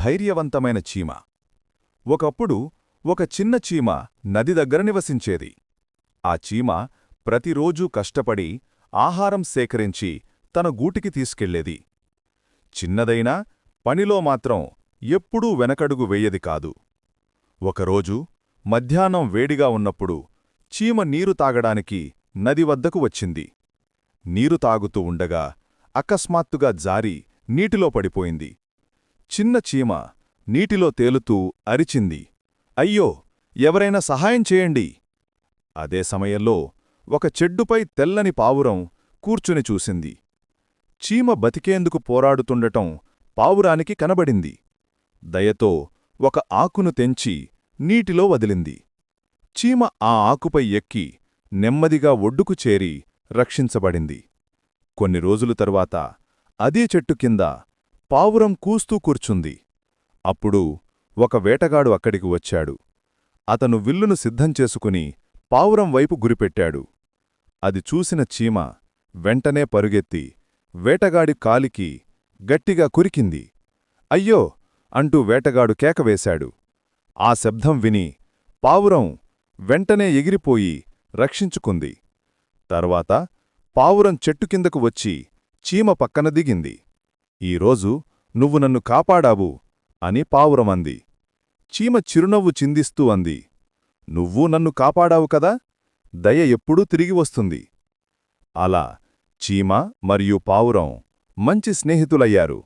ధైర్యవంతమైన చీమ. ఒకప్పుడు ఒక చిన్న చీమ నది దగ్గర నివసించేది. ఆ చీమ ప్రతిరోజూ కష్టపడి ఆహారం సేకరించి తన గూటికి తీసుకెళ్లేది. చిన్నదైనా పనిలో మాత్రం ఎప్పుడూ వెనకడుగు వెయ్యది కాదు. ఒకరోజు మధ్యాహ్నం వేడిగా ఉన్నప్పుడు చీమ నీరు తాగడానికి నది వద్దకు వచ్చింది. నీరు తాగుతూ ఉండగా అకస్మాత్తుగా జారి నీటిలో పడిపోయింది. చిన్న చీమ నీటిలో తేలుతూ అరిచింది, అయ్యో, ఎవరైనా సహాయం చేయండి. అదే సమయంలో ఒక చెడ్డుపై తెల్లని పావురం కూర్చుని చూసింది. చీమ బతికేందుకు పోరాడుతుండటం పావురానికి కనబడింది. దయతో ఒక ఆకును తెంచి నీటిలో వదిలింది. చీమ ఆ ఆకుపై ఎక్కి నెమ్మదిగా ఒడ్డుకు చేరి రక్షించబడింది. కొన్ని రోజుల తరువాత అదే చెట్టు కింద పావురం కూస్తూ కూర్చుంది. అప్పుడు ఒక వేటగాడు అక్కడికి వచ్చాడు. అతను విల్లును సిద్ధం చేసుకుని పావురం వైపు గురిపెట్టాడు. అది చూసిన చీమ వెంటనే పరుగెత్తి వేటగాడి కాలికి గట్టిగా కురికింది. అయ్యో అంటూ వేటగాడు కేకవేశాడు. ఆ శబ్దం విని పావురం వెంటనే ఎగిరిపోయి రక్షించుకుంది. తర్వాత పావురం చెట్టు కిందకు వచ్చి చీమ పక్కన దిగింది. ఈరోజు నువ్వు నన్ను కాపాడావు అని పావురం అంది. చీమ చిరునవ్వు చిందిస్తూ అంది, నువ్వూ నన్ను కాపాడావు కదా, దయ ఎప్పుడూ తిరిగి వస్తుంది. అలా చీమ మరియు పావురం మంచి స్నేహితులయ్యారు.